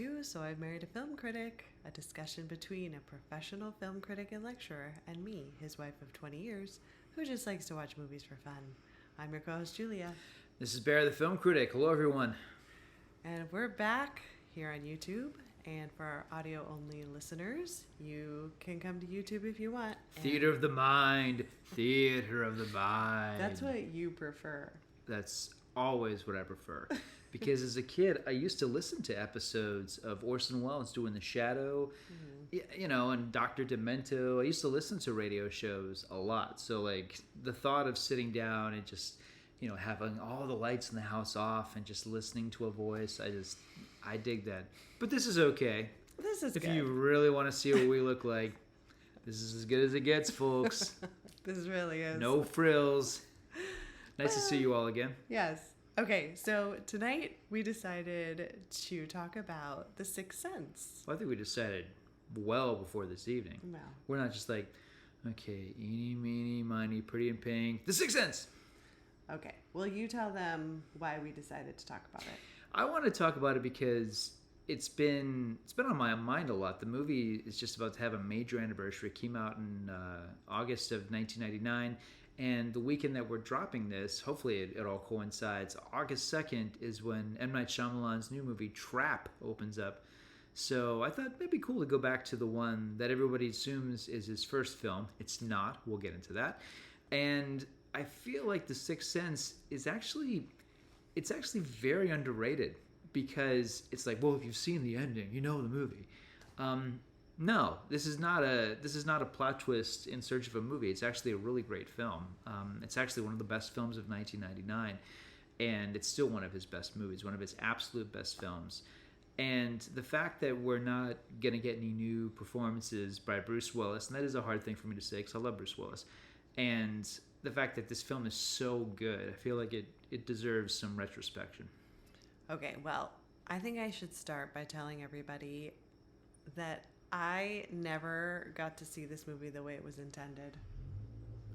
to So I've Married a Film Critic, a discussion between a professional film critic and lecturer and me, his wife of 20 years, who just likes to watch movies for fun. I'm your co-host, Julia. This is Bear the Film Critic. Hello, everyone. And we're back here on YouTube. And for our audio-only listeners, you can come to YouTube if you want. Theater of the Mind. Theater of the Mind. That's what you prefer. That's always what I prefer. Because as a kid, I used to listen to episodes of Orson Welles doing The Shadow, you know, and Dr. Demento. I used to listen to radio shows a lot. So, like, the thought of sitting down and just, you know, having all the lights in the house off and just listening to a voice, I dig that. But this is okay. This is If good. you really want to see what we look like, this is as good as it gets, folks. This really is. No frills. Nice to see you all again. Yes. Okay, so tonight we decided to talk about The Sixth Sense. Well, I think we decided well before this evening. Well. We're not just like, okay, eeny, meeny, miny, pretty in pink. The Sixth Sense! Okay, well, you tell them why we decided to talk about it. I want to talk about it because it's been on my mind a lot. The movie is just about to have a major anniversary. It came out in August of 1999. And the weekend that we're dropping this, hopefully it all coincides. August 2nd is when M. Night Shyamalan's new movie, Trap, opens up. So I thought it'd be cool to go back to the one that everybody assumes is his first film. It's not. We'll get into that. And I feel like The Sixth Sense is actually very underrated because it's like, well, if you've seen the ending, you know the movie. No, this is not a plot twist in search of a movie. It's actually a really great film. It's actually one of the best films of 1999, and it's still one of his best movies, one of his absolute best films. And the fact that we're not going to get any new performances by Bruce Willis, and that is a hard thing for me to say because I love Bruce Willis, and the fact that this film is so good, I feel like it deserves some retrospection. Okay, well, I think I should start by telling everybody that I never got to see this movie the way it was intended.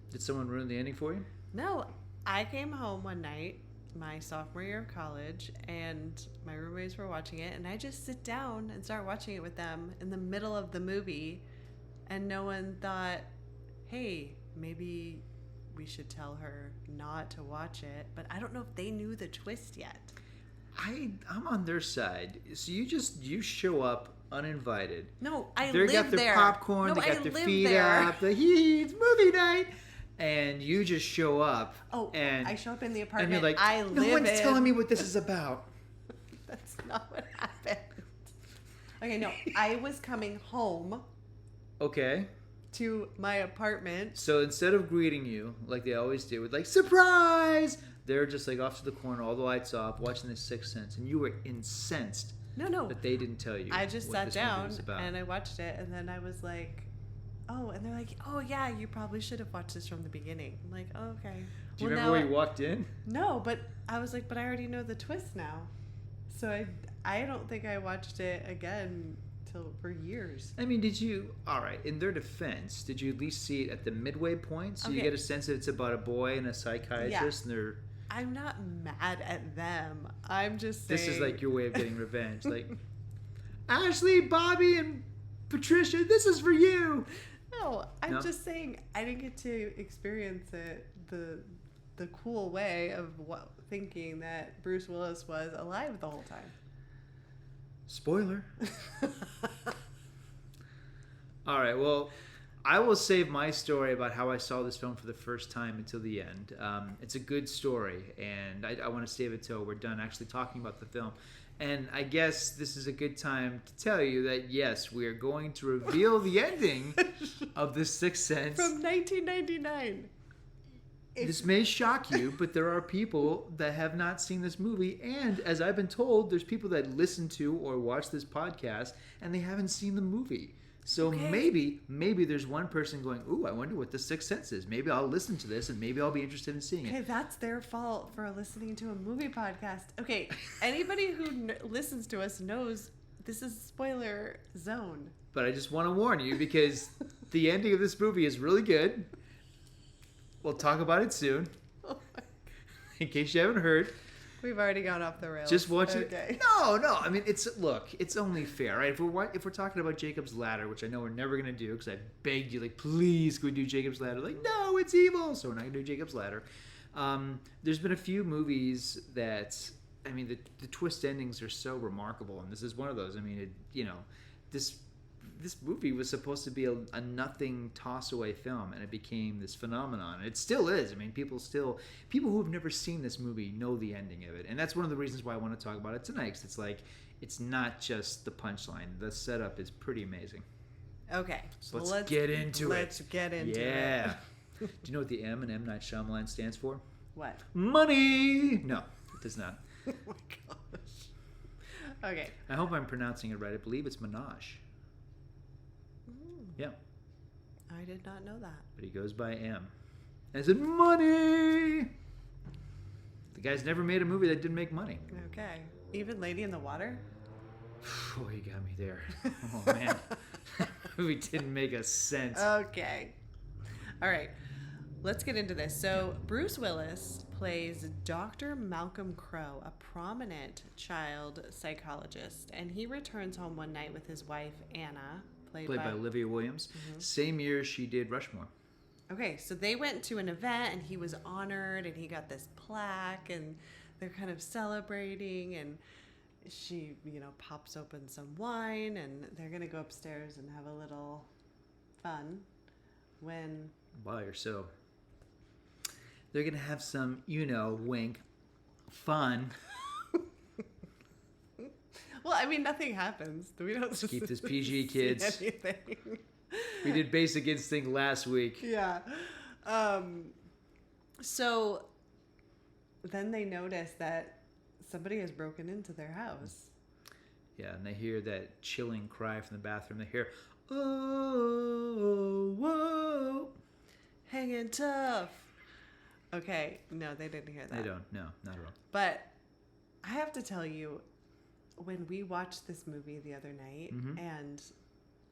Did someone ruin the ending for you? No, I came home one night, my sophomore year of college, and my roommates were watching it, and I just sit down and start watching it with them in the middle of the movie, and no one thought, hey, maybe we should tell her not to watch it. But I don't know if they knew the twist yet. I'm on their side. So you show up uninvited. No, I They live got their there. popcorn, No, they got I their live feet there. up, it's movie night, and you just show up. Oh, and I show up in the and apartment you're like, I no live one's in. telling me what this is about. That's not what happened. Okay, no, I was coming home Okay. to my apartment. So instead of greeting you like they always do with like surprise, they're just like off to the corner, all the lights off, watching The Sixth Sense, and you were incensed. No. That they didn't tell you. I just what sat this movie down was about. and I watched it, and then I was like, oh, and they're like, oh yeah, you probably should have watched this from the beginning. I'm like, oh, okay. Do you remember where you walked in? No, but I was like, but I already know the twist now. So I don't think I watched it again for years. I mean, all right, in their defense, did you at least see it at the midway point? So you Okay. get a sense that it's about a boy and a psychiatrist, and they're... I'm not mad at them. I'm just saying. This is like your way of getting revenge. Like, Ashley, Bobby, and Patricia, this is for you. No, I'm No? just saying I didn't get to experience it the cool way of thinking that Bruce Willis was alive the whole time. Spoiler. All right, well, I will save my story about how I saw this film for the first time until the end. It's a good story, and I want to save it till we're done actually talking about the film. And I guess this is a good time to tell you that, yes, we are going to reveal the ending of The Sixth Sense. From 1999. This may shock you, but there are people that have not seen this movie. And as I've been told, there's people that listen to or watch this podcast, and they haven't seen the movie. So Okay. maybe there's one person going, ooh, I wonder what The Sixth Sense is. Maybe I'll listen to this and maybe I'll be interested in seeing Okay, it. that's their fault for listening to a movie podcast. Okay, anybody who listens to us knows this is spoiler zone. But I just want to warn you because the ending of this movie is really good. We'll talk about it soon. Oh my In case you haven't heard. We've already gone off the rails. Just watch it. No. I mean, it's only fair, right? If we're talking about Jacob's Ladder, which I know we're never gonna do because I begged you, like, please go do Jacob's Ladder. Like, no, it's evil, so we're not gonna do Jacob's Ladder. There's been a few movies that, I mean, the twist endings are so remarkable, and this is one of those. I mean, this movie was supposed to be a nothing toss-away film, and it became this phenomenon. It still is. I mean, people who have never seen this movie know the ending of it, and that's one of the reasons why I want to talk about it tonight. Because it's like, it's not just the punchline. The setup is pretty amazing. Okay, so let's get into it. Let's get into it. Yeah. Do you know what the M in M. Night Shyamalan stands for? What? Money. No, it does not. Oh my gosh. Okay. I hope I'm pronouncing it right. I believe it's Minaj. Yeah. I did not know that. But he goes by M. As in money! The guy's never made a movie that didn't make money. Okay. Even Lady in the Water? Oh, you got me there. Oh, man. That movie didn't make a sense. Okay. All right. Let's get into this. So, Bruce Willis plays Dr. Malcolm Crowe, a prominent child psychologist, and he returns home one night with his wife, Anna, played by Olivia Williams. Mm-hmm. Same year she did Rushmore. Okay, so they went to an event and he was honored and he got this plaque and they're kind of celebrating, and she, pops open some wine and they're going to go upstairs and have a little fun when... Buy or so. They're going to have some, wink, fun. Well, I mean, nothing happens. We don't just keep this PG, kids. Anything. We did Basic Instinct last week. Yeah. So then they notice that somebody has broken into their house. Yeah, and they hear that chilling cry from the bathroom. They hear, oh, whoa. Hanging tough. Okay. No, they didn't hear that. They don't. No, not at all. But I have to tell you, when we watched this movie the other night, mm-hmm. and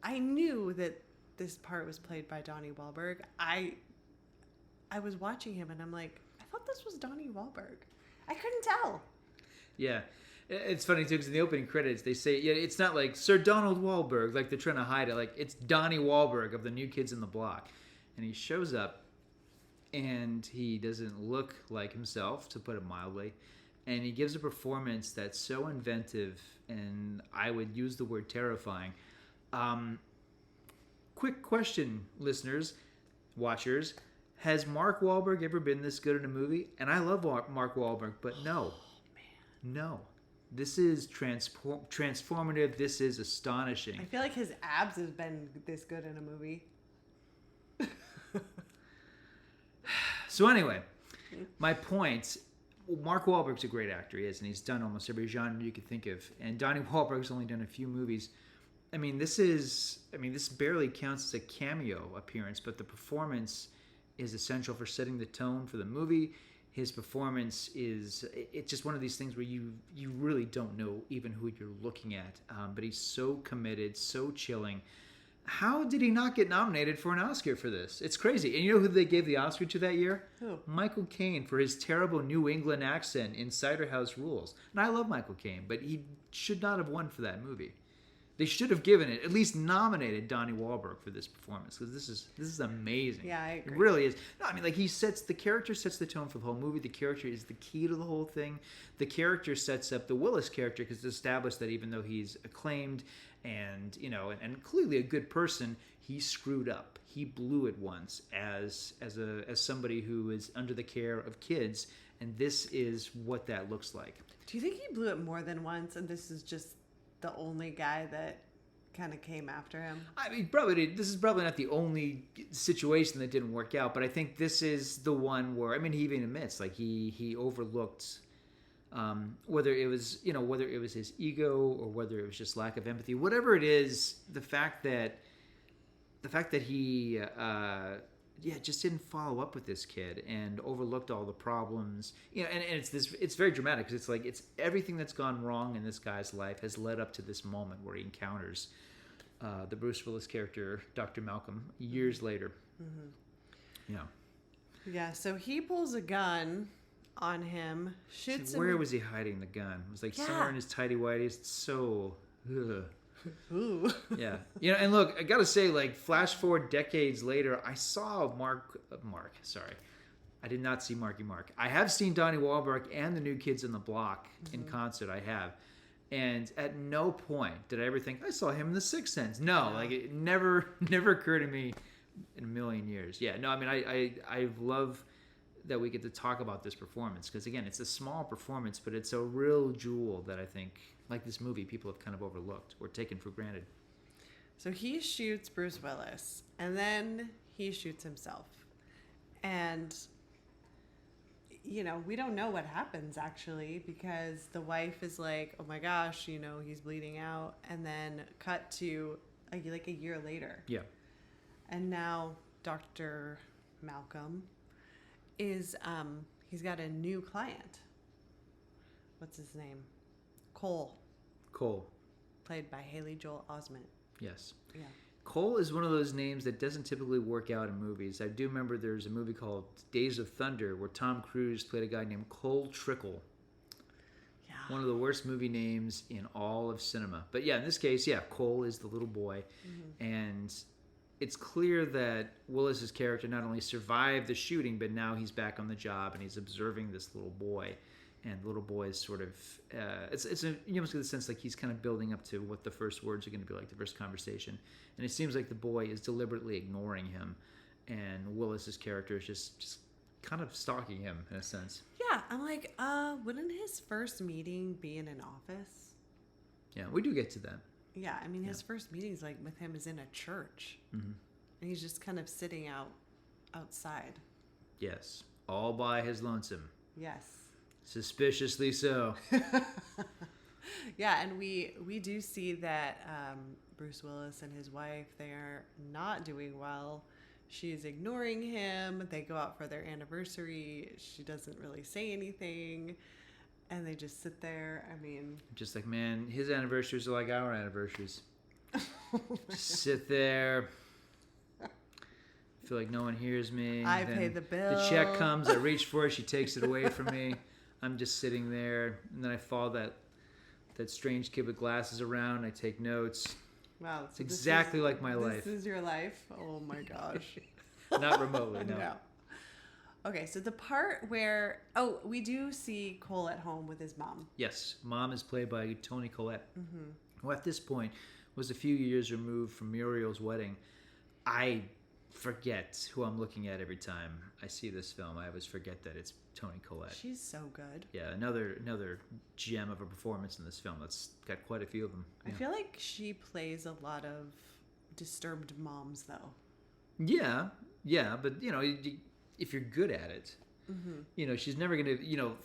I knew that this part was played by Donny Wahlberg, I was watching him and I'm like, I thought this was Donny Wahlberg. I couldn't tell. Yeah. It's funny too, because in the opening credits they say, yeah, it's not like Sir Donald Wahlberg, like they're trying to hide it. Like, it's Donny Wahlberg of the New Kids in the Block. And he shows up and he doesn't look like himself, to put it mildly. And he gives a performance that's so inventive, and I would use the word terrifying. Quick question, listeners, watchers. Has Mark Wahlberg ever been this good in a movie? And I love Mark Wahlberg, but no. Oh, man. No. This is transformative. This is astonishing. I feel like his abs has been this good in a movie. So anyway, my point... Mark Wahlberg's a great actor, he is, and he's done almost every genre you could think of. And Donny Wahlberg's only done a few movies. I mean, this barely counts as a cameo appearance, but the performance is essential for setting the tone for the movie. His performance it's just one of these things where you really don't know even who you're looking at. But he's so committed, so chilling. How did he not get nominated for an Oscar for this? It's crazy. And you know who they gave the Oscar to that year? Who? Michael Caine, for his terrible New England accent in Cider House Rules. And I love Michael Caine, but he should not have won for that movie. They should have given it, at least nominated Donny Wahlberg for this performance, because this is amazing. Yeah, I agree. It really is. No, I mean, like, the character sets the tone for the whole movie. The character is the key to the whole thing. The character sets up the Willis character, because it's established that even though he's acclaimed and and clearly a good person, he screwed up. He blew it once as somebody who is under the care of kids, and this is what that looks like. Do you think he blew it more than once, and this is just the only guy that kind of came after him? I mean, this is probably not the only situation that didn't work out, but I think this is the one where, I mean, he even admits, like, he overlooked whether it was his ego or whether it was just lack of empathy, whatever it is, the fact that he just didn't follow up with this kid and overlooked all the problems, and it's very dramatic, because it's everything that's gone wrong in this guy's life has led up to this moment where he encounters the Bruce Willis character, Dr. Malcolm, years later. Mm-hmm. Yeah, so he pulls a gun on him, shoots So him. where was he hiding the gun? It was like Yeah. somewhere in his tighty whities. It's so. Ugh. Ooh. Yeah. And look, I gotta say, like, flash forward decades later, I saw Mark. Sorry. I did not see Marky Mark. I have seen Donny Wahlberg and the New Kids on the Block in concert. I have. And at no point did I ever think, I saw him in The Sixth Sense. No, like, it never occurred to me in a million years. Yeah, no, I mean, I love that we get to talk about this performance. Because, again, it's a small performance, but it's a real jewel that I think, like this movie, people have kind of overlooked or taken for granted. So he shoots Bruce Willis, and then he shoots himself. And, we don't know what happens, actually, because the wife is like, oh my gosh, he's bleeding out. And then cut to, like, a year later. Yeah. And now Dr. Malcolm is, he's got a new client. What's his name? Cole. Played by Haley Joel Osment. Yes. Yeah. Cole is one of those names that doesn't typically work out in movies. I do remember there's a movie called Days of Thunder where Tom Cruise played a guy named Cole Trickle. Yeah. One of the worst movie names in all of cinema. But yeah, in this case, Cole is the little boy. Mm-hmm. And it's clear that Willis's character not only survived the shooting, but now he's back on the job and he's observing this little boy. And the little boy is sort of, you almost get the sense like he's kind of building up to what the first words are going to be like, the first conversation. And it seems like the boy is deliberately ignoring him. And Willis's character is just kind of stalking him in a sense. Yeah, I'm like, wouldn't his first meeting be in an office? Yeah, we do get to that. Yeah, I mean, his first meetings like with him is in a church. Mm-hmm. And he's just kind of sitting outside. Yes, all by his lonesome. Yes. Suspiciously so. Yeah, and we do see that Bruce Willis and his wife, they are not doing well. She's ignoring him. They go out for their anniversary. She doesn't really say anything. And they just sit there. I mean... Just like, man, his anniversaries are like our anniversaries. Just sit there. Feel like no one hears me. I pay the bill. The check comes. I reach for it. She takes it away from me. I'm just sitting there. And then I follow that strange kid with glasses around. I take notes. Wow. It's exactly like my life. This is your life? Oh, my gosh. Not remotely, no. No. Okay, so the part where... Oh, we do see Cole at home with his mom. Yes. Mom is played by Toni Collette, who at this point was a few years removed from Muriel's wedding. I forget who I'm looking at every time I see this film. I always forget that it's Toni Collette. She's so good. Yeah, another gem of a performance in this film. That's got quite a few of them. Yeah. I feel like she plays a lot of disturbed moms, though. Yeah, but if you're good at it, she's never gonna.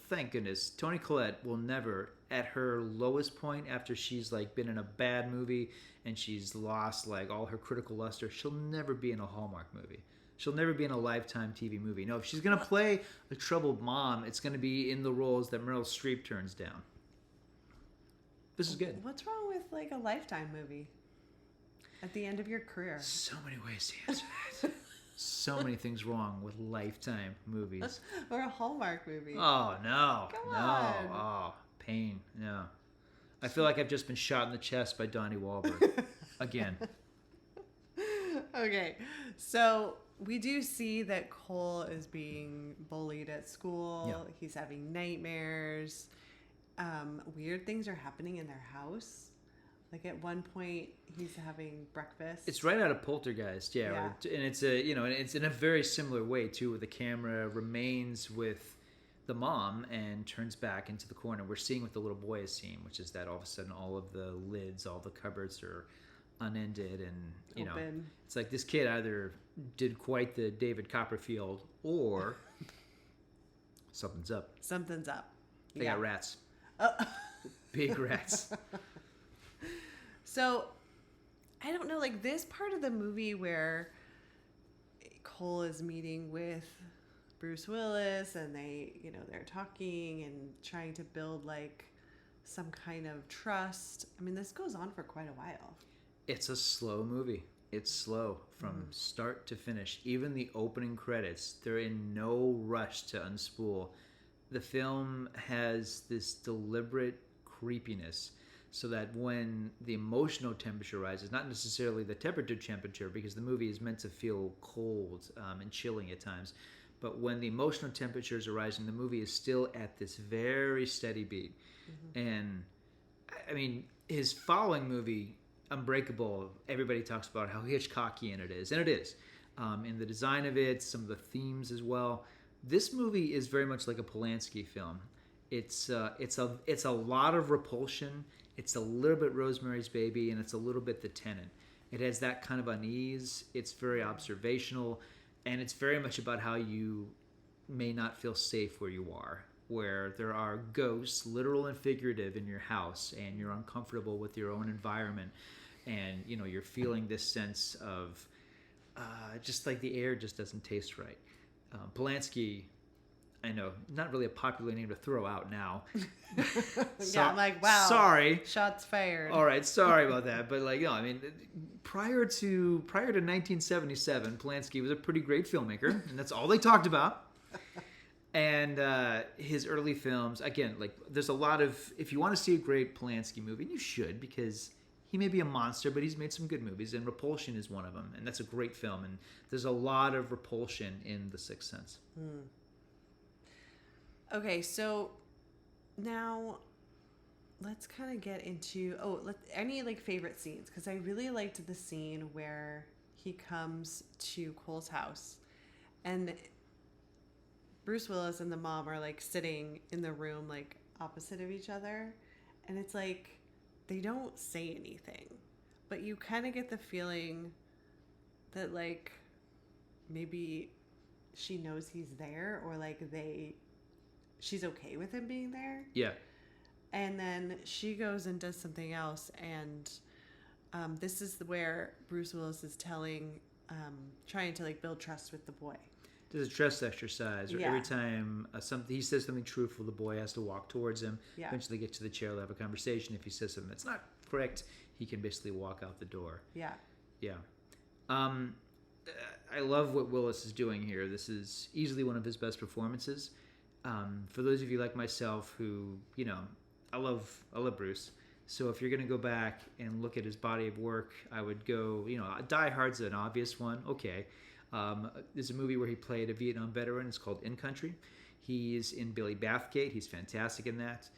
Thank goodness, Toni Collette will never, at her lowest point, after she's like been in a bad movie and she's lost like all her critical luster, she'll never be in a Hallmark movie. She'll never be in a Lifetime TV movie. No, if she's gonna play a troubled mom, it's gonna be in the roles that Meryl Streep turns down. This is good. What's wrong with like a Lifetime movie at the end of your career? So many ways to answer that. So many things wrong with Lifetime movies. Or a Hallmark movie. Oh, no. Come on. Oh, pain. No. I feel like I've just been shot in the chest by Donny Wahlberg. Again. Okay. So we do see that Cole is being bullied at school. Yeah. He's having nightmares. Weird things are happening in their house. Like at one point, he's having breakfast. It's right out of Poltergeist, yeah. And it's it's in a very similar way too, where the camera remains with the mom and turns back into the corner. We're seeing what the little boy is seeing, which is that all of a sudden all of the lids, all the cupboards are unended, and Open. It's like this kid either did quite the David Copperfield or something's up. Something's up. They got rats. Big rats. So, I don't know, like this part of the movie where Cole is meeting with Bruce Willis and they're talking and trying to build like some kind of trust. I mean, this goes on for quite a while. It's a slow movie. It's slow from start to finish. Even the opening credits, they're in no rush to unspool the film has this deliberate creepiness so that when the emotional temperature rises, not necessarily the temperature, because the movie is meant to feel cold and chilling at times, but when the emotional temperatures are rising, the movie is still at this very steady beat. And I mean, his following movie, Unbreakable, everybody talks about how Hitchcockian it is, and it is. In the design of it, some of the themes as well. This movie is very much like a Polanski film. It's a lot of Repulsion. It's a little bit Rosemary's Baby, and it's a little bit The Tenant. It has that kind of unease. It's very observational, and it's very much about how you may not feel safe where you are, where there are ghosts, literal and figurative, in your house, and you're uncomfortable with your own environment, and you're feeling this sense of just like the air just doesn't taste right. Polanski, I know, not really a popular name to throw out now. Yeah, I'm like, wow. Sorry. Shots fired. All right, sorry about that. But I mean, prior to 1977, Polanski was a pretty great filmmaker, and that's all they talked about. And his early films, again, there's a lot of, if you want to see a great Polanski movie, and you should, because he may be a monster, but he's made some good movies, and Repulsion is one of them, and that's a great film, and there's a lot of Repulsion in The Sixth Sense. Okay, so now let's kind of get into any favorite scenes, because I really liked the scene where he comes to Cole's house and Bruce Willis and the mom are sitting in the room opposite of each other, and it's they don't say anything, but you kind of get the feeling that maybe she knows he's there, or she's okay with him being there. Yeah. And then she goes and does something else, and this is where Bruce Willis is trying to build trust with the boy. There's a trust exercise, or Yeah. every time he says something truthful, the boy has to walk towards him. Yeah. Eventually get to the chair, they'll have a conversation. If he says something that's not correct, he can basically walk out the door. Yeah. Yeah. I love what Willis is doing here. This is easily one of his best performances. For those of you like myself who, I love Bruce. So if you're going to go back and look at his body of work, I would go, Die Hard's an obvious one. Okay. There's a movie where he played a Vietnam veteran. It's called In Country. He's in Billy Bathgate. He's fantastic in that.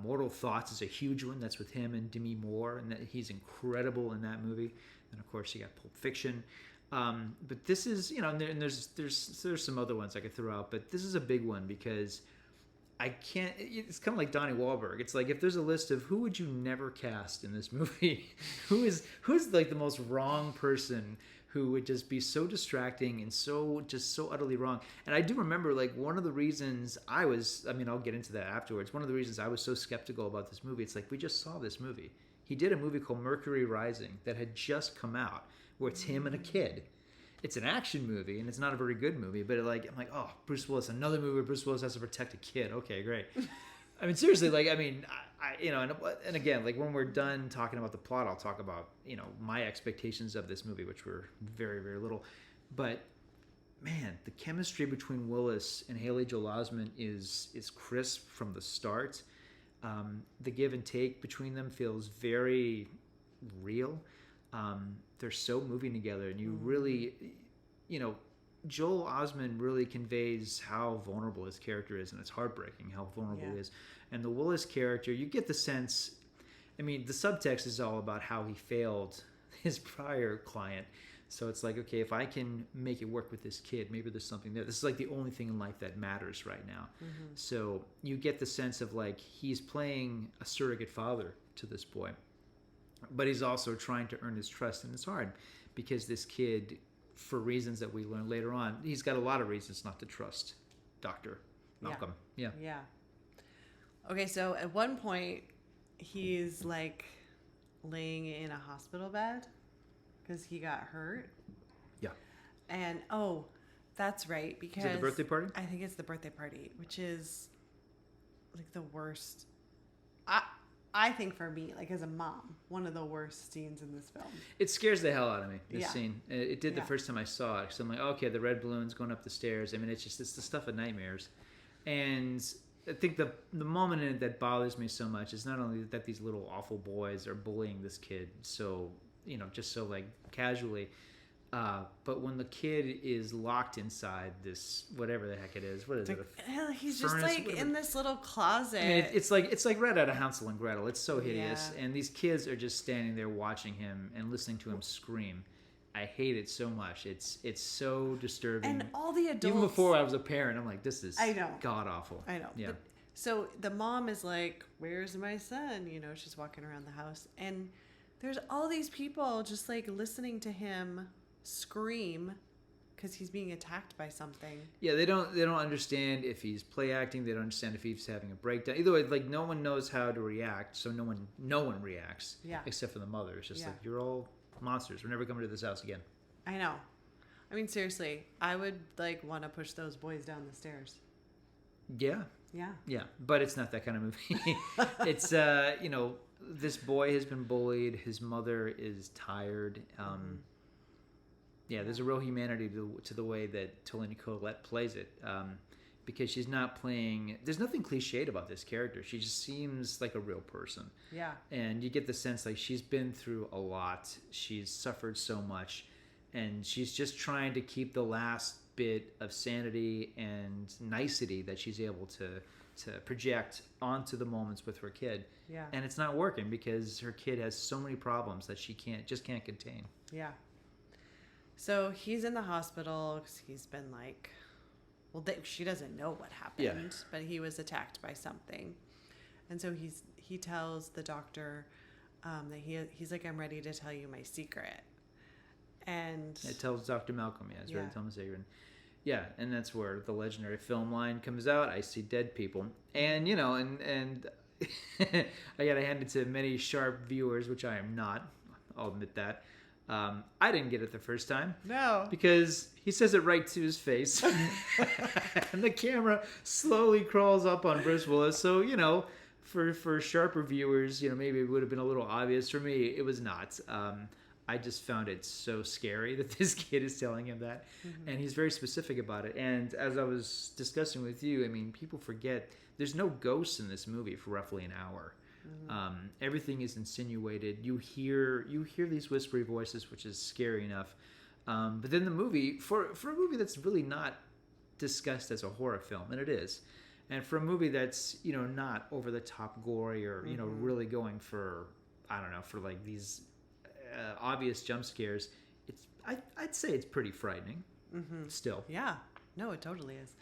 Mortal Thoughts is a huge one. That's with him and Demi Moore, and he's incredible in that movie. And of course, you got Pulp Fiction. But this is, and there's some other ones I could throw out, but this is a big one because I can't. It's kind of like Donny Wahlberg. It's if there's a list of who would you never cast in this movie, who's the most wrong person who would just be so distracting and so utterly wrong. And I do remember one of the reasons I'll get into that afterwards. One of the reasons I was so skeptical about this movie, it's we just saw this movie. He did a movie called Mercury Rising that had just come out, where it's him and a kid. It's an action movie, and it's not a very good movie, but I'm oh, Bruce Willis, another movie where Bruce Willis has to protect a kid. Okay, great. I mean, seriously, and again, when we're done talking about the plot, I'll talk about, my expectations of this movie, which were very, very little. But man, the chemistry between Willis and Haley Joel Osment is crisp from the start. The give and take between them feels very real. They're so moving together, and you really, Joel Osment really conveys how vulnerable his character is, and it's heartbreaking how vulnerable he is. And the Willis character, you get the sense, the subtext is all about how he failed his prior client. So it's okay, if I can make it work with this kid, maybe there's something there. This is the only thing in life that matters right now. Mm-hmm. So you get the sense of he's playing a surrogate father to this boy, but he's also trying to earn his trust, and it's hard because this kid, for reasons that we learn later on, he's got a lot of reasons not to trust Dr. Malcolm. Yeah. Yeah. Okay, so at one point, he's laying in a hospital bed because he got hurt. Yeah. And that's right, because is it the birthday party? I think it's the birthday party, which is the worst. I think for me, as a mom, one of the worst scenes in this film. It scares the hell out of me, this scene. It did the first time I saw it. So I'm okay, the red balloon's going up the stairs. It's the stuff of nightmares. And I think the moment in it that bothers me so much is not only that these little awful boys are bullying this kid so, just so like casually, but when the kid is locked inside this whatever the heck it is, what is it? He's just like in this little closet. I mean, it's like right out of Hansel and Gretel. It's so hideous, and these kids are just standing there watching him and listening to him scream. I hate it so much. It's so disturbing. And all the adults. Even before I was a parent, I'm like, this is god awful. I know. Yeah. But, so the mom is like, "Where's my son?" She's walking around the house, and there's all these people just like listening to him scream because he's being attacked by something. Yeah, they don't understand if he's play acting. They don't understand if he's having a breakdown. Either way, like no one knows how to react, so no one reacts. Yeah. Except for the mother. It's just like, you're all monsters. We're never coming to this house again. I know. I mean, seriously, I would like want to push those boys down the stairs. Yeah. Yeah. Yeah, but it's not that kind of movie. It's this boy has been bullied. His mother is tired. Yeah, there's a real humanity to the way that Toni Collette plays it, because she's not playing. There's nothing cliched about this character. She just seems like a real person. Yeah. And you get the sense like she's been through a lot. She's suffered so much, and she's just trying to keep the last bit of sanity and nicety that she's able to project onto the moments with her kid. Yeah. And it's not working because her kid has so many problems that she can't contain. Yeah. So he's in the hospital because he's been like, she doesn't know what happened, but he was attacked by something. And so he tells the doctor that he's like, "I'm ready to tell you my secret." And it tells Dr. Malcolm, he's ready to tell him his secret. Yeah, and that's where the legendary film line comes out. "I see dead people," and and I gotta hand it to many sharp viewers, which I am not. I'll admit that. I didn't get it the first time. No. Because he says it right to his face. And the camera slowly crawls up on Bruce Willis. So, for sharper viewers, maybe it would have been a little obvious. For me, it was not. I just found it so scary that this kid is telling him that. Mm-hmm. And he's very specific about it. And as I was discussing with you, I mean, people forget there's no ghosts in this movie for roughly an hour. Mm-hmm. Everything is insinuated. You hear these whispery voices, which is scary enough. But then the movie, for a movie that's really not discussed as a horror film, and it is, and for a movie that's not over the top gory or really going for for like these obvious jump scares, I'd say it's pretty frightening. Mm-hmm. Still, yeah, no, it totally is.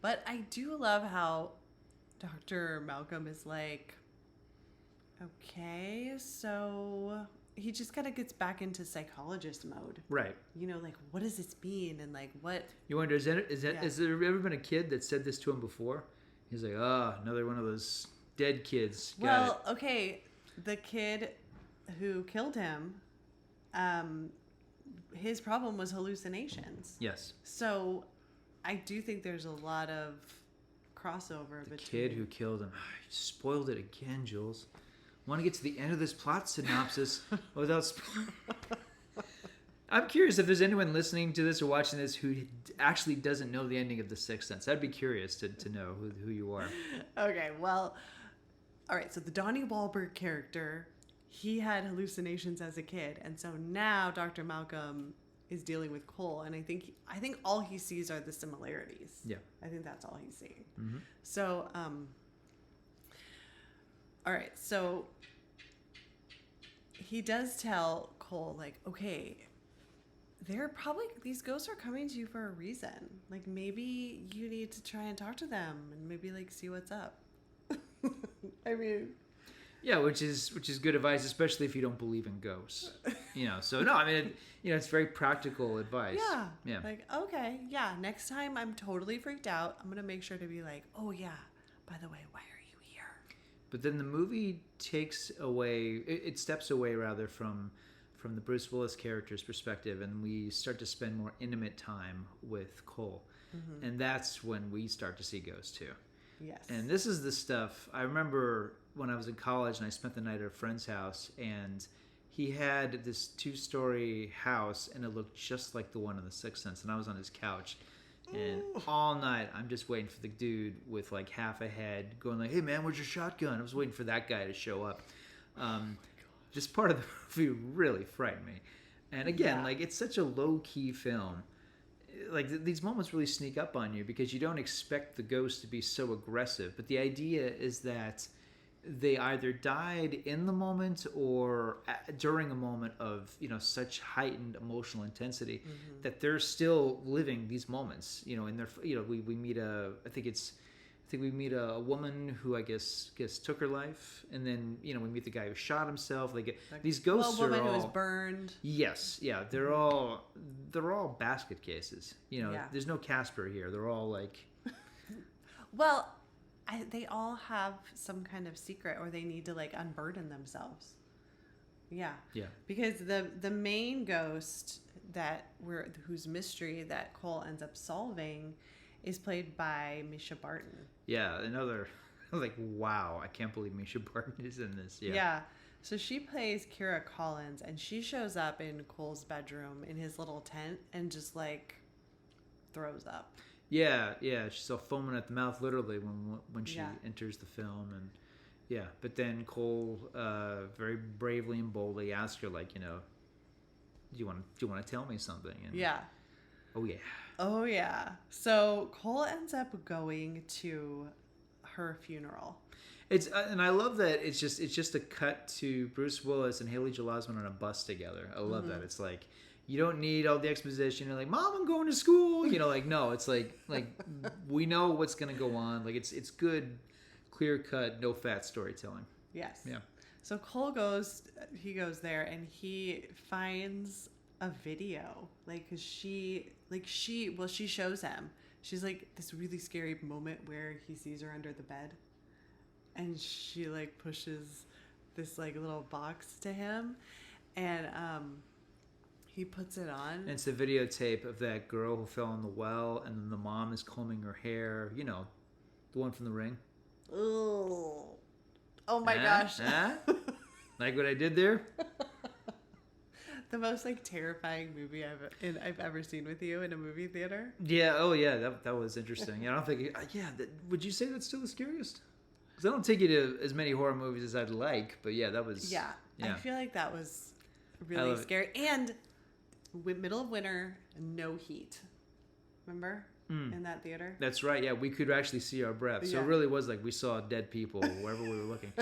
But I do love how Dr. Malcolm is like, okay, so he just kind of gets back into psychologist mode. Right. Like, what does this mean? And like, what? You wonder, has there ever been a kid that said this to him before? He's like, another one of those dead kids. Okay, the kid who killed him, his problem was hallucinations. Yes. So I do think there's a lot of crossover between... The kid who killed him. You spoiled it again, Jules. Want to get to the end of this plot synopsis without... I'm curious if there's anyone listening to this or watching this who actually doesn't know the ending of The Sixth Sense. I'd be curious to know who you are. Okay, well... All right, so the Donny Wahlberg character, he had hallucinations as a kid. And so now Dr. Malcolm is dealing with Cole. And I think all he sees are the similarities. Yeah. I think that's all he's seeing. Mm-hmm. So, all right, so he does tell Cole, like, okay, these ghosts are coming to you for a reason. Like, maybe you need to try and talk to them and maybe, like, see what's up. I mean... Yeah, which is good advice, especially if you don't believe in ghosts. So, no, I mean, it's very practical advice. Yeah. Yeah. Like, okay, yeah, next time I'm totally freaked out, I'm going to make sure to be like, oh, yeah, by the way, why are you here? But then the movie takes away, it steps away rather from the Bruce Willis character's perspective, and we start to spend more intimate time with Cole. Mm-hmm. And that's when we start to see ghosts too. Yes. And this is the stuff, I remember when I was in college and I spent the night at a friend's house, and he had this 2-story house and it looked just like the one in The Sixth Sense, and I was on his couch. And all night, I'm just waiting for the dude with like half a head going like, "Hey man, where's your shotgun?" I was waiting for that guy to show up. Just part of the movie really frightened me. And again, like it's such a low-key film. Like these moments really sneak up on you because you don't expect the ghost to be so aggressive. But the idea is that they either died in the moment or during a moment of such heightened emotional intensity that they're still living these moments. And they're we meet we meet a woman who I guess took her life, and then we meet the guy who shot himself. Like these ghosts a woman are all, who was burned. Yes, yeah, they're all basket cases. There's no Casper here. They're all like. Well, they all have some kind of secret, or they need to like unburden themselves. Yeah. Yeah. Because the main ghost whose mystery that Cole ends up solving is played by Misha Barton. Yeah, another like wow, I can't believe Misha Barton is in this. Yeah. Yeah. So she plays Kira Collins, and she shows up in Cole's bedroom in his little tent and just like throws up. Yeah, she's all foaming at the mouth, literally, when she enters the film, and but then Cole very bravely and boldly asks her, like, do you want to tell me something? And, oh yeah. So Cole ends up going to her funeral. It's and I love that it's just a cut to Bruce Willis and Haley Joel Osment on a bus together. I love that. It's like. You don't need all the exposition. You're like, Mom, I'm going to school. Like no, it's like we know what's gonna go on. Like it's good, clear cut, no fat storytelling. Yes. Yeah. So Cole goes there and he finds a video. She shows him. She's like this really scary moment where he sees her under the bed, and she like pushes this like little box to him, and he puts it on. And it's a videotape of that girl who fell in the well, and then the mom is combing her hair. The one from The Ring. Oh my gosh. Like what I did there? The most like terrifying movie I've ever seen with you in a movie theater. Yeah. Oh yeah. That was interesting. I don't think. Would you say that's still the scariest? Because I don't take you to as many horror movies as I'd like, but that was. Yeah. I feel like that was really scary. And middle of winter, no heat. Remember? In that theater? That's right. Yeah, we could actually see our breath. So it really was like we saw dead people wherever we were looking.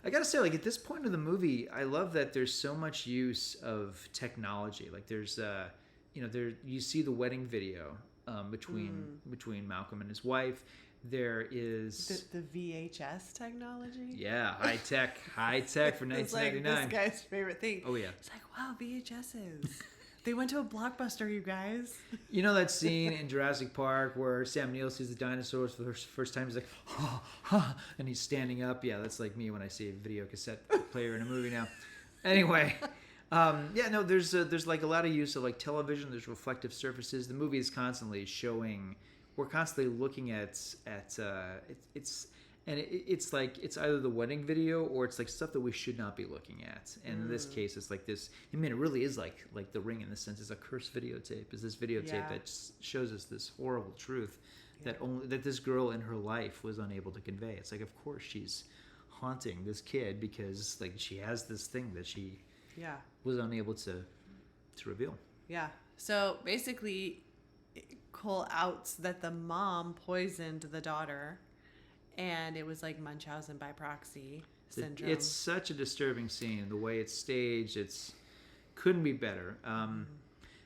I gotta say, like at this point of the movie, I love that there's so much use of technology. Like there's, you see the wedding video between Malcolm and his wife. There is the VHS technology. Yeah, high tech for 1999. It's like this guy's favorite thing. Oh yeah. It's like, wow, VHSs. They went to a Blockbuster, you guys. You know that scene in Jurassic Park where Sam Neill sees the dinosaurs for the first time? He's like, and he's standing up. Yeah, that's like me when I see a video cassette player in a movie now. Anyway, there's like a lot of use of like television. There's reflective surfaces. The movie is constantly showing. We're constantly looking at it's like it's either the wedding video or it's like stuff that we should not be looking at. And in this case, it's like this. I mean, it really is like The Ring in the sense. It's a cursed videotape. It's this videotape that shows us this horrible truth that this girl in her life was unable to convey. It's like, of course, she's haunting this kid because like she has this thing that she was unable to reveal. Yeah. So basically, Cole outs that the mom poisoned the daughter. And it was like Munchausen by proxy syndrome. It's such a disturbing scene. The way it's staged, couldn't be better.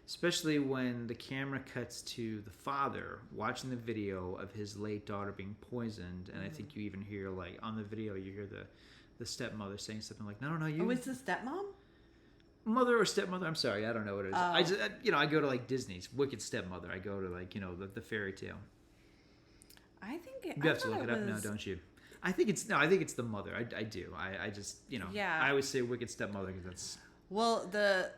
Especially when the camera cuts to the father watching the video of his late daughter being poisoned. And I think you even hear, like, on the video, you hear the stepmother saying something like, no, you... Oh, it's the stepmom? Mother or stepmother? I'm sorry, I don't know what it is. I just, I go to, like, Disney's Wicked Stepmother. I go to, like, the fairy tale. I think you have to look it up now, don't you? I think it's the mother. I do. I just I always say Wicked Stepmother because that's. Well, the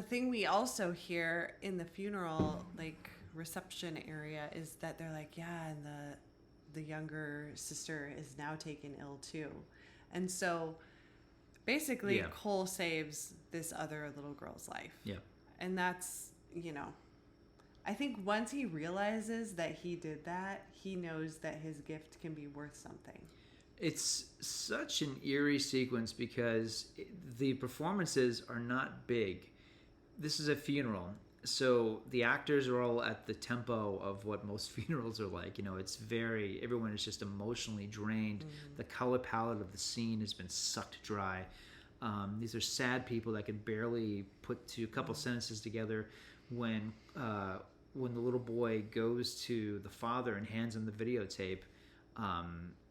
thing we also hear in the funeral like reception area is that they're like, and the younger sister is now taken ill too, and so basically Cole saves this other little girl's life. Yeah, and that's I think once he realizes that he did that, he knows that his gift can be worth something. It's such an eerie sequence because the performances are not big. This is a funeral, so the actors are all at the tempo of what most funerals are like. It's everyone is just emotionally drained. The color palette of the scene has been sucked dry. These are sad people that can barely put a couple sentences together. When the little boy goes to the father and hands him the videotape,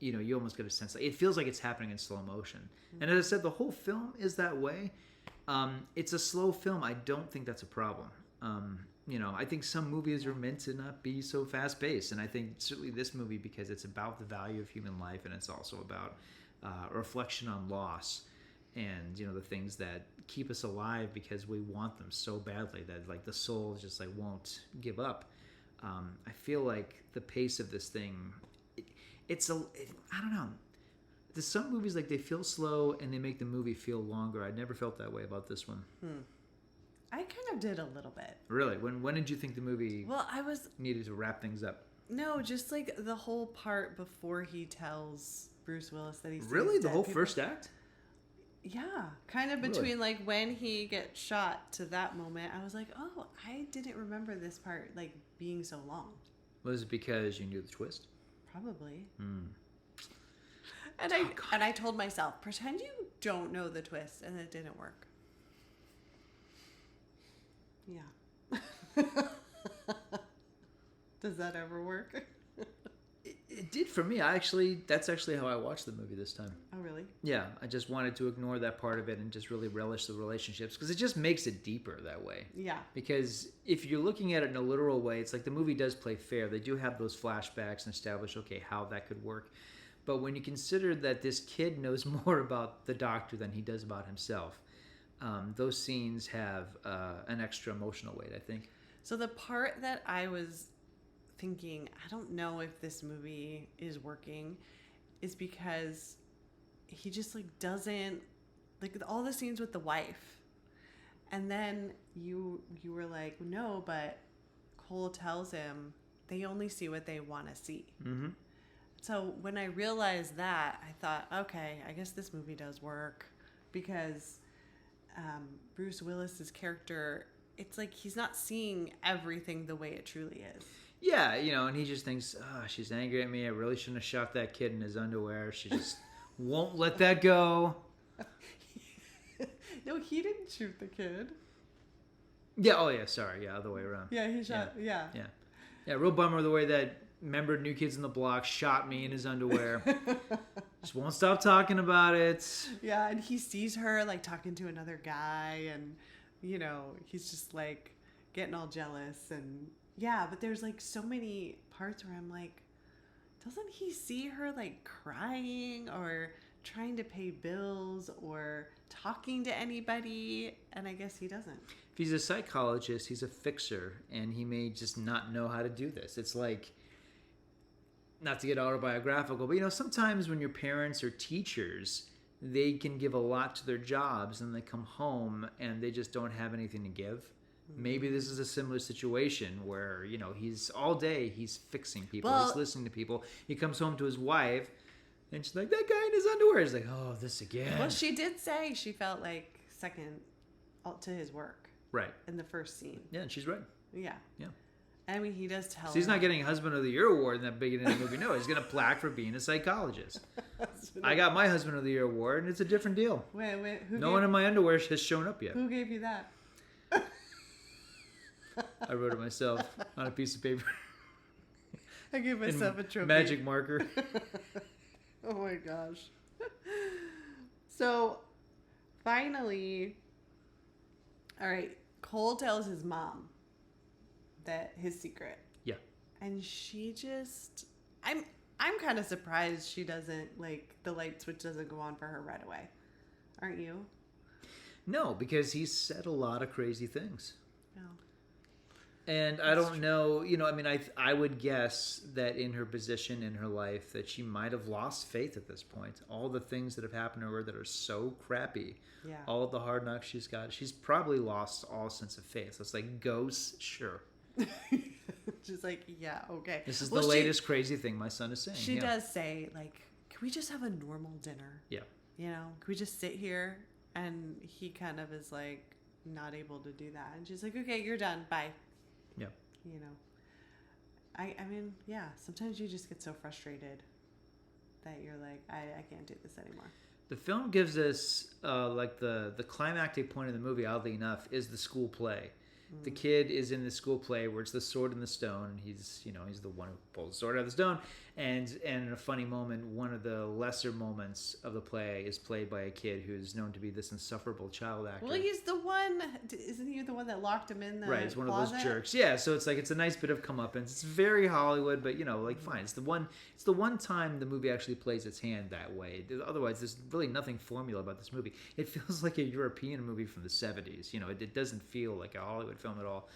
you almost get a sense. It feels like it's happening in slow motion. And as I said, the whole film is that way. It's a slow film. I don't think that's a problem. I think some movies are meant to not be so fast paced, and I think certainly this movie, because it's about the value of human life, and it's also about a reflection on loss, and the things that keep us alive because we want them so badly that like the soul just like won't give up. I feel like the pace of this thing, I don't know. There's some movies like they feel slow and they make the movie feel longer. I never felt that way about this one. I kind of did a little bit. Really? When did you think the movie needed to wrap things up? No, just like the whole part before he tells Bruce Willis that he's really the whole first act. Yeah, kind of between like when he gets shot to that moment. I was like, oh, I didn't remember this part like being so long. Was it because you knew the twist? Probably. And I told myself, pretend you don't know the twist, and it didn't work. Yeah. Does that ever work? It did for me. That's actually how I watched the movie this time. Oh, really? Yeah, I just wanted to ignore that part of it and just really relish the relationships because it just makes it deeper that way. Yeah. Because if you're looking at it in a literal way, it's like the movie does play fair. They do have those flashbacks and establish, okay, how that could work. But when you consider that this kid knows more about the doctor than he does about himself, those scenes have an extra emotional weight, I think. So the part that I was thinking, I don't know if this movie is working, is because he just like doesn't like all the scenes with the wife, and then you were like, no, but Cole tells him they only see what they want to see. Mm-hmm. So when I realized that, I thought, okay, I guess this movie does work because Bruce Willis's character, it's like he's not seeing everything the way it truly is. Yeah, and he just thinks, oh, she's angry at me. I really shouldn't have shot that kid in his underwear. She just won't let that go. No, he didn't shoot the kid. Yeah, oh yeah, sorry. Yeah, other way around. Yeah, he shot, yeah. Yeah, real bummer the way that member New Kids on the Block shot me in his underwear. Just won't stop talking about it. Yeah, and he sees her like talking to another guy, and he's just like getting all jealous. And yeah, but there's like so many parts where I'm like, doesn't he see her like crying or trying to pay bills or talking to anybody? And I guess he doesn't. If he's a psychologist, he's a fixer, and he may just not know how to do this. It's like, not to get autobiographical, but sometimes when your parents are teachers, they can give a lot to their jobs and they come home and they just don't have anything to give. Mm-hmm. Maybe this is a similar situation where, he's all day, he's fixing people, he's listening to people. He comes home to his wife and she's like, that guy in his underwear. He's like, oh, this again. Well, she did say she felt like second to his work. Right. In the first scene. Yeah, and she's right. Yeah. Yeah. I mean, he does tell so he's not getting a Husband of the Year award in that beginning of the movie. No, he's getting a plaque for being a psychologist. I got my Husband of the Year award, and it's a different deal. Wait, no one in my underwear has shown up yet. Who gave you that? I wrote it myself on a piece of paper. I gave myself a trophy. Magic marker. Oh my gosh. So, finally, all right, Cole tells his mom that his secret. Yeah. And she just, I'm kind of surprised she doesn't, like, the light switch doesn't go on for her right away. Aren't you? No, because he's said a lot of crazy things. No. And I don't know, I would guess that in her position in her life that she might have lost faith at this point. All the things that have happened to her that are so crappy. Yeah. All of the hard knocks she's got. She's probably lost all sense of faith. So it's like ghosts, sure. She's like, yeah, okay. This is the latest crazy thing my son is saying. She does say, like, can we just have a normal dinner? Yeah. You know, can we just sit here? And he kind of is like not able to do that. And she's like, okay, you're done. Bye. Yeah. You know, I mean, yeah, sometimes you just get so frustrated that you're like, I can't do this anymore. The film gives us, like, the climactic point of the movie, oddly enough, is the school play. The kid is in the school play where it's the sword and the stone, and he's the one who pulls the sword out of the stone. And in a funny moment, one of the lesser moments of the play is played by a kid who's known to be this insufferable child actor. Well, he's the one, isn't he the one that locked him in the Right, he's one closet? of those jerks. Yeah, so it's like, it's a nice bit of comeuppance. It's very Hollywood, but, you know, like, fine. It's the one time the movie actually plays its hand that way. Otherwise, there's really nothing formula about this movie. It feels like a European movie from the 70s. You know, it doesn't feel like a Hollywood film at all.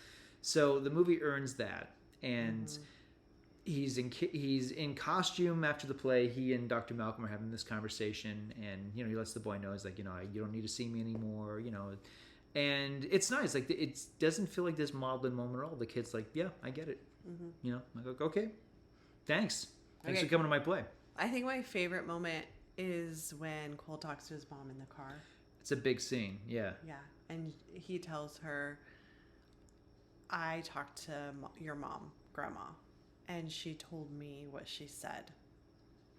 So the movie earns that, and he's in costume after the play. He and Dr. Malcolm are having this conversation, and, you know, he lets the boy know, he's like, you know, you don't need to see me anymore, you know. And it's nice. Like, it doesn't feel like this maudlin moment at all. The kid's like, yeah, I get it. You know, I'm like, okay, thanks for coming to my play. I think my favorite moment is when Cole talks to his mom in the car. It's a big scene. Yeah. Yeah. And he tells her, I talked to your mom, Grandma, and she told me what she said.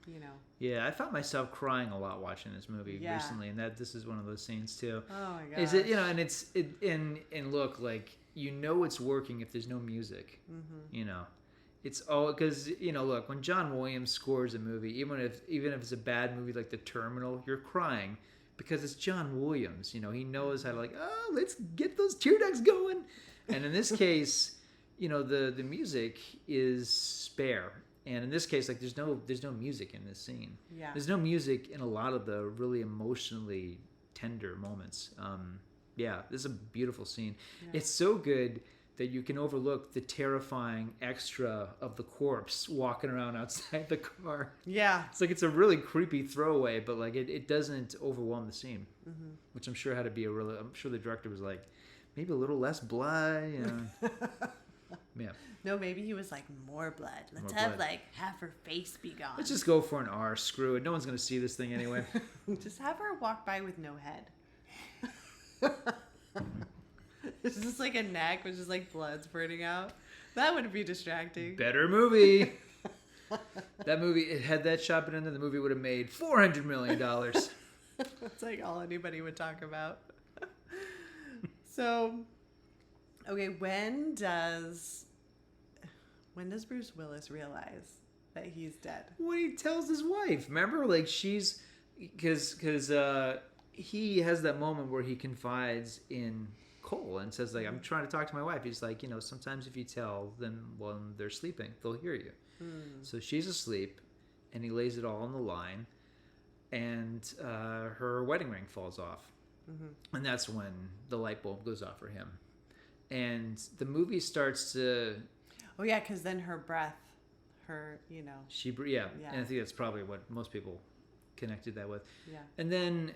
You know. Yeah, I found myself crying a lot watching this movie recently, and this is one of those scenes too. Oh my god! Is it, you know? And and look, like, you know it's working if there's no music. You know, it's all because, you know, look, when John Williams scores a movie, even if it's a bad movie like The Terminal, you're crying because it's John Williams. You know, he knows how to, like, oh, let's get those tear ducts going. And in this case, you know, the music is spare. And in this case, like, there's no music in this scene. Yeah. There's no music in a lot of the really emotionally tender moments. Yeah, this is a beautiful scene. Yeah. It's so good that you can overlook the terrifying extra of the corpse walking around outside the car. Yeah. It's like, it's a really creepy throwaway, but, like, it doesn't overwhelm the scene, which I'm sure had to be I'm sure the director was like, maybe a little less blood, you know. Yeah. No, maybe he was like, more blood. Let's have like half her face be gone. Let's just go for an R. Screw it. No one's going to see this thing anyway. Just have her walk by with no head. It's just like a neck with just like blood spurting out. That would be distracting. Better movie. That movie, had that shot been in there, the movie would have made $400 million. That's like all anybody would talk about. So, okay, when does Bruce Willis realize that he's dead? When he tells his wife. Remember, like, she's, because he has that moment where he confides in Cole and says, like, I'm trying to talk to my wife. He's like, you know, sometimes if you tell them when they're sleeping, they'll hear you. So she's asleep, and he lays it all on the line, and her wedding ring falls off. And that's when the light bulb goes off for him. And the movie starts to... Oh, yeah, because then her breath, you know... Yeah, and I think that's probably what most people connected that with. Yeah. And then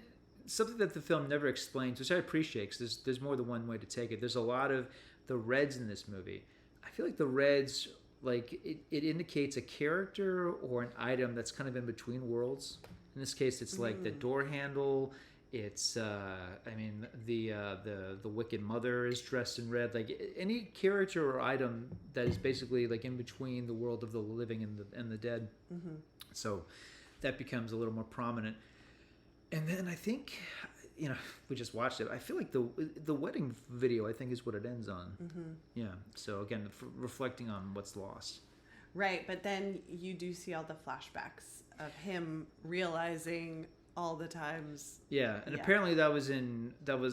something that the film never explains, which I appreciate, because there's more than one way to take it. There's a lot of the reds in this movie. I feel like the reds, like, it indicates a character or an item that's kind of in between worlds. In this case, it's like the door handle... It's, I mean, the Wicked Mother is dressed in red. Like, any character or item that is basically, like, in between the world of the living and the dead. So that becomes a little more prominent. And then I think, you know, we just watched it. I feel like the wedding video, I think, is what it ends on. Yeah. So, again, reflecting on what's lost. Right. But then you do see all the flashbacks of him realizing... all the times. Yeah, and apparently that was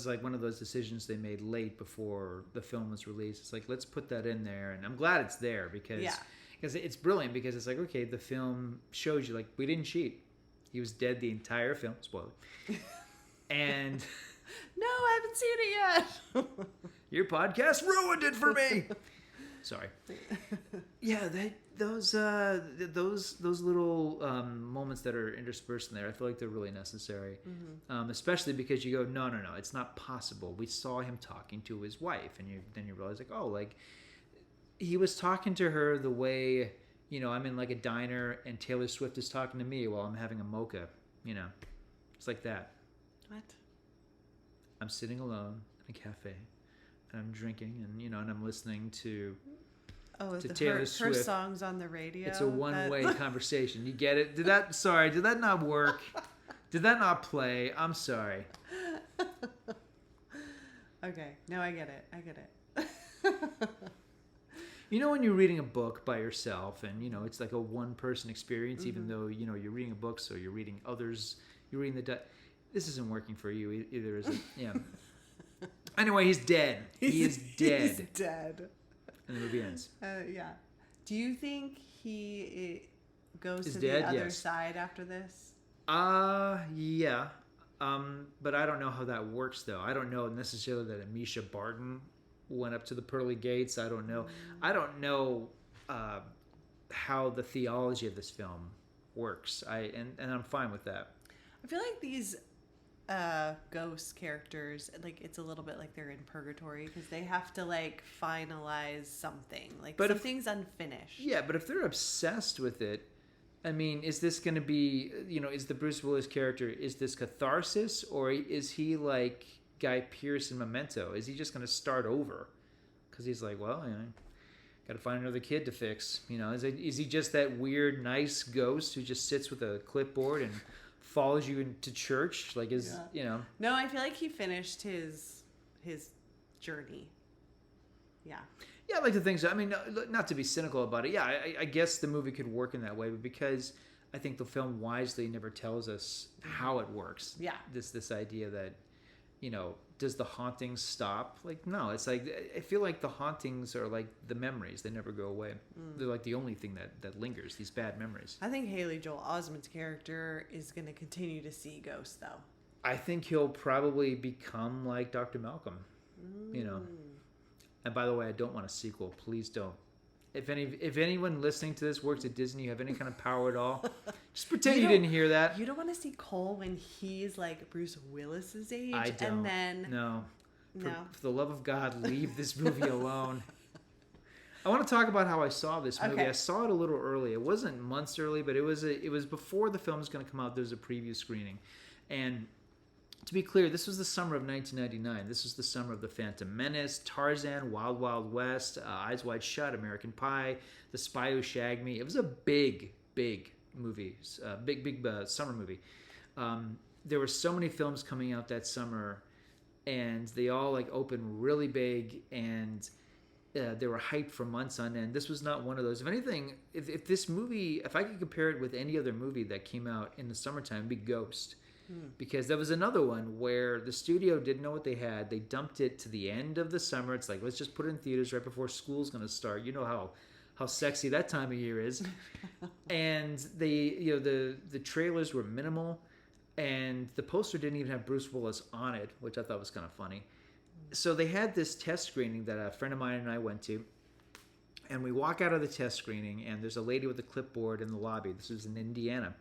like one of those decisions they made late before the film was released. It's like, let's put that in there, and I'm glad it's there because it's brilliant, because it's like, okay, the film shows you, like, we didn't cheat. He was dead the entire film. Spoiler. And no, I haven't seen it yet. Your podcast ruined it for me. Sorry. Yeah, those little moments that are interspersed in there, I feel like they're really necessary. Especially because you go, no, it's not possible. We saw him talking to his wife, and then you realize, like, oh, like, he was talking to her the way, I'm in like a diner and Taylor Swift is talking to me while I'm having a mocha. It's like that. What? I'm sitting alone in a cafe and I'm drinking and I'm listening to Taylor Swift. Her songs on the radio. It's a one-way conversation. You get it? Did that not work? Did that not play? I'm sorry. Okay. No, I get it. When you're reading a book by yourself and, it's like a one-person experience, even though, you're reading a book, so you're reading others, you're reading this isn't working for you either, is it? Yeah. Anyway, he's dead. He is dead. He's dead. And the movie ends. Yeah. Do you think he goes Is to dead? the other Yes. side after this? Yeah. But I don't know how that works, though. I don't know necessarily that Misha Barton went up to the pearly gates. I don't know. I don't know how the theology of this film works. And I'm fine with that. I feel like these ghost characters, like it's a little bit like they're in purgatory because they have to like finalize something. Like something's unfinished. Yeah, but if they're obsessed with it, I mean, is this going to be, is the Bruce Willis character, is this catharsis or is he like Guy Pearce in Memento? Is he just going to start over? Because he's like, well, got to find another kid to fix. Is he just that weird, nice ghost who just sits with a clipboard and follows you into church? Like, No, I feel like he finished his journey. Yeah. Yeah, I like to think so. I mean, not to be cynical about it. Yeah, I guess the movie could work in that way, but because I think the film wisely never tells us how it works. Yeah. This idea that, does the hauntings stop? Like, no, it's like, I feel like the hauntings are like the memories. They never go away. They're like the only thing that lingers, these bad memories. I think Haley Joel Osment's character is going to continue to see ghosts, though. I think he'll probably become like Dr. Malcolm, And by the way, I don't want a sequel. Please don't. If anyone listening to this works at Disney, you have any kind of power at all, just pretend you didn't hear that. You don't want to see Cole when he's like Bruce Willis's age. I don't. And then No. No. For the love of God, leave this movie alone. I want to talk about how I saw this movie. Okay. I saw it a little early. It wasn't months early, but it was before the film was going to come out. There was a preview screening, and to be clear, this was the summer of 1999. This was the summer of The Phantom Menace, Tarzan, Wild Wild West, Eyes Wide Shut, American Pie, The Spy Who Shagged Me. It was a big movie, big summer movie. There were so many films coming out that summer, and they all like opened really big, and they were hyped for months on end. This was not one of those. If anything, if this movie, if I could compare it with any other movie that came out in the summertime, it'd be Ghost. Because that was another one where the studio didn't know what they had. They dumped it to the end of the summer. It's like, let's just put it in theaters right before school's going to start. You know how sexy that time of year is. And the trailers were minimal, and the poster didn't even have Bruce Willis on it, which I thought was kind of funny. So they had this test screening that a friend of mine and I went to, and we walk out of the test screening, and there's a lady with a clipboard in the lobby. This was in Indiana.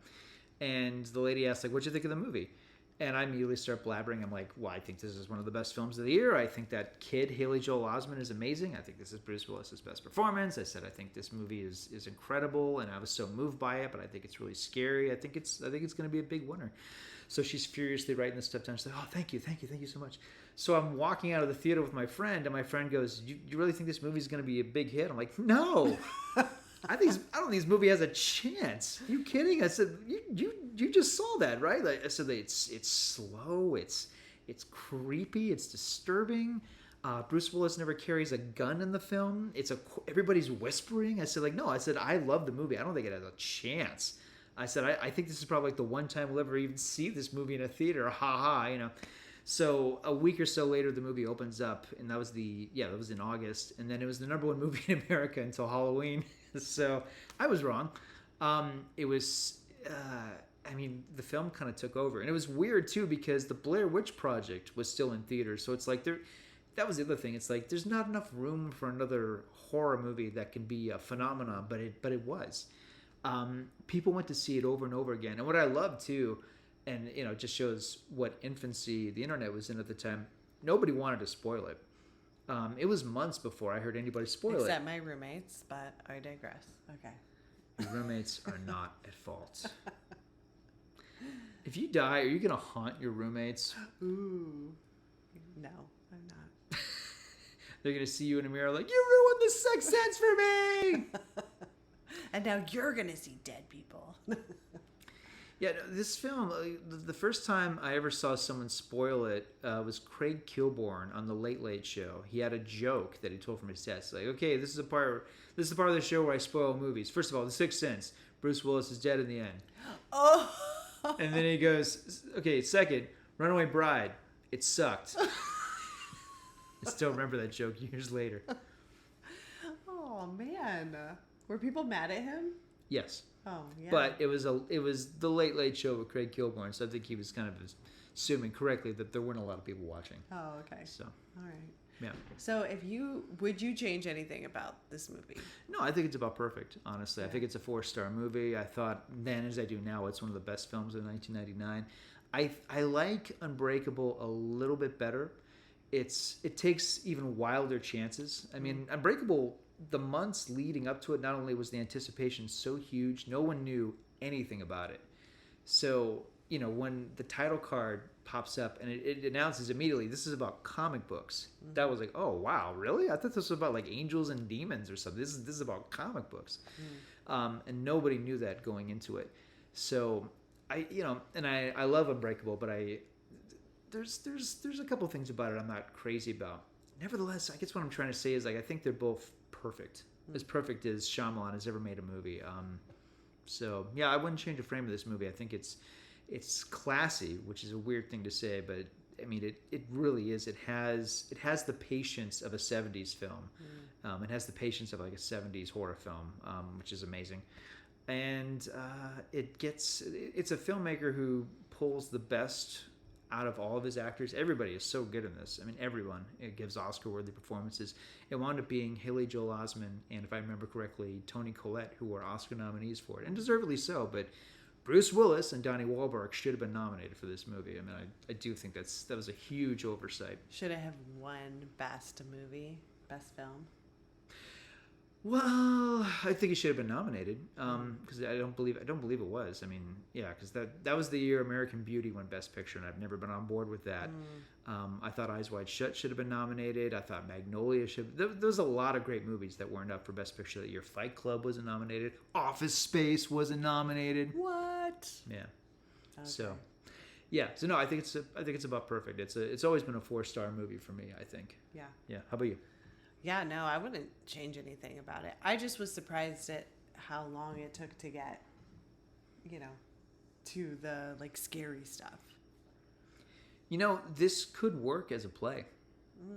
And the lady asked, like, what'd you think of the movie? And I immediately start blabbering. I'm like, well, I think this is one of the best films of the year. I think that kid, Haley Joel Osment, is amazing. I think this is Bruce Willis's best performance. I said, I think this movie is incredible, and I was so moved by it, but I think it's really scary. I think it's going to be a big winner. So she's furiously writing this stuff down. She's like, oh, thank you so much. So I'm walking out of the theater with my friend, and my friend goes, you really think this movie is going to be a big hit? I'm like, no. I don't think this movie has a chance. Are you kidding? I said, you just saw that, right? I said, it's slow, it's creepy, it's disturbing. Bruce Willis never carries a gun in the film. Everybody's whispering. I said, like, no. I said, I love the movie. I don't think it has a chance. I said, I think this is probably like the one time we'll ever even see this movie in a theater. Ha ha, So a week or so later, the movie opens up, and that was in August, and then it was the number one movie in America until Halloween. So I was wrong. It was, the film kind of took over, and it was weird too because the Blair Witch Project was still in theaters. So it's like that was the other thing. It's like there's not enough room for another horror movie that can be a phenomenon, but it was. People went to see it over and over again, and what I love too. And, it just shows what infancy the internet was in at the time. Nobody wanted to spoil it. It was months before I heard anybody spoil Except my roommates, but I digress. Okay. Your roommates are not at fault. If you die, are you going to haunt your roommates? Ooh. No, I'm not. They're going to see you in a mirror like, you ruined the Sixth Sense for me! And now you're going to see dead people. Yeah, this film, the first time I ever saw someone spoil it was Craig Kilborn on The Late Late Show. He had a joke that he told from his test. Like, okay, this is the part of the show where I spoil movies. First of all, The Sixth Sense. Bruce Willis is dead in the end. Oh! And then he goes, okay, second, Runaway Bride. It sucked. I still remember that joke years later. Oh, man. Were people mad at him? Yes. Oh, yeah. But it was The Late Late Show with Craig Kilborn, so I think he was kind of assuming correctly that there weren't a lot of people watching. Oh, okay. So, all right. Yeah. So would you change anything about this movie? No, I think it's about perfect, honestly. Yeah. I think it's a 4-star movie. I thought then, as I do now, it's one of the best films of 1999. I like Unbreakable a little bit better. It takes even wilder chances. I mean, Unbreakable, the months leading up to it, not only was the anticipation so huge, no one knew anything about it. So, when the title card pops up and it announces immediately, this is about comic books. Mm-hmm. That was like, oh, wow, really? I thought this was about like angels and demons or something. This is about comic books. And nobody knew that going into it. So, I love Unbreakable, but there's a couple things about it I'm not crazy about. Nevertheless, I guess what I'm trying to say is, like, I think they're both perfect. As perfect as Shyamalan has ever made a movie. So yeah, I wouldn't change a frame of this movie. I think it's classy, which is a weird thing to say, but I mean it really is. It has the patience of a 70s film. It has the patience of like a 70s horror film, which is amazing. And it's a filmmaker who pulls the best out of all of his actors. Everybody is so good in this. I mean, everyone. It gives Oscar-worthy performances. It wound up being Haley Joel Osment and, if I remember correctly, Toni Collette, who were Oscar nominees for it, and deservedly so. But Bruce Willis and Donny Wahlberg should have been nominated for this movie. I mean, I do think that was a huge oversight. Should it have won Best Movie, Best Film? Well, I think it should have been nominated because I don't believe it was. I mean, yeah, because that was the year American Beauty won Best Picture, and I've never been on board with that. I thought Eyes Wide Shut should have been nominated. I thought Magnolia should. There was a lot of great movies that weren't up for Best Picture that year. Fight Club wasn't nominated. Office Space wasn't nominated. What? Yeah. Okay. So, yeah. So no, I think it's about perfect. It's always been a 4-star movie for me. I think. Yeah. Yeah. How about you? Yeah, no, I wouldn't change anything about it. I just was surprised at how long it took to get, to the, like, scary stuff. This could work as a play.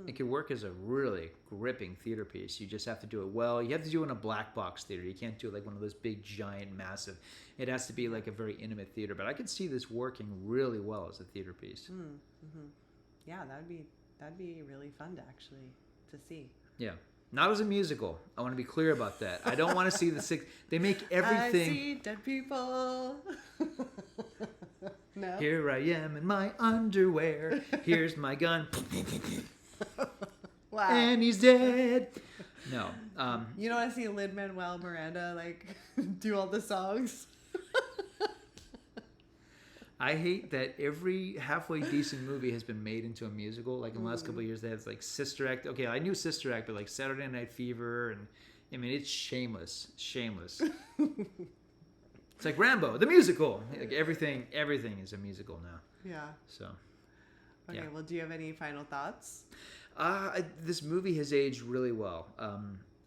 It could work as a really gripping theater piece. You just have to do it well. You have to do it in a black box theater. You can't do it like one of those big, giant, massive. It has to be like a very intimate theater. But I could see this working really well as a theater piece. Yeah, that'd be really fun to actually to see. Yeah. Not as a musical. I want to be clear about that. I don't want to see the six. They make everything. I see dead people. No. Here I am in my underwear. Here's my gun. Wow. And he's dead. No. You don't want to see Lin-Manuel Miranda do all the songs. I hate that every halfway decent movie has been made into a musical. Like in the last couple of years, they had like Sister Act. Okay, I knew Sister Act, but like Saturday Night Fever, and I mean it's shameless. It's like Rambo, the musical. Like everything is a musical now. Yeah. So. Okay. Yeah. Well, do you have any final thoughts? This movie has aged really well.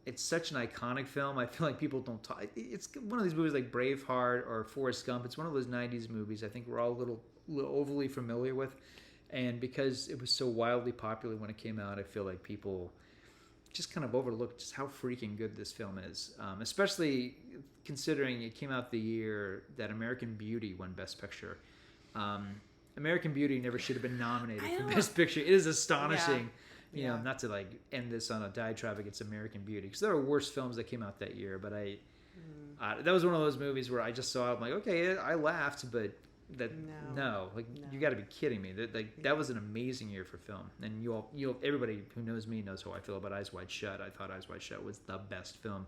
It's such an iconic film. I feel like people don't talk. It's one of these movies like Braveheart or Forrest Gump. It's one of those 90s movies I think we're all a little overly familiar with. And because it was so wildly popular when it came out, I feel like people just kind of overlooked just how freaking good this film is. Especially considering it came out the year that American Beauty won Best Picture. American Beauty never should have been nominated for Best Picture. It is astonishing. Yeah. You know, not to like end this on a diatribe against American Beauty, because there are worse films that came out that year. But that was one of those movies where I just saw it. I'm like, okay, I laughed, but No, you got to be kidding me. That was an amazing year for film, and everybody who knows me knows how I feel about Eyes Wide Shut. I thought Eyes Wide Shut was the best film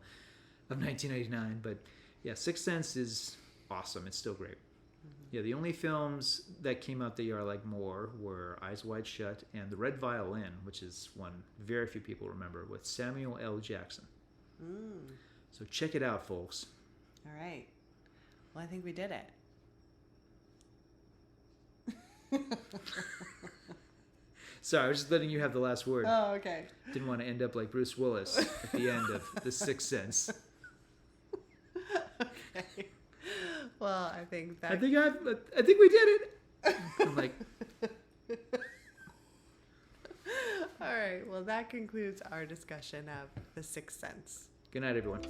of 1989, but yeah, Sixth Sense is awesome. It's still great. Yeah, the only films that came out the year I like more were Eyes Wide Shut and The Red Violin, which is one very few people remember, with Samuel L. Jackson. So check it out, folks. All right. Well, I think we did it. Sorry, I was just letting you have the last word. Oh, okay. Didn't want to end up like Bruce Willis at the end of The Sixth Sense. Okay. Well, I think we did it. I'm like. All right. Well, that concludes our discussion of The Sixth Sense. Good night, everyone.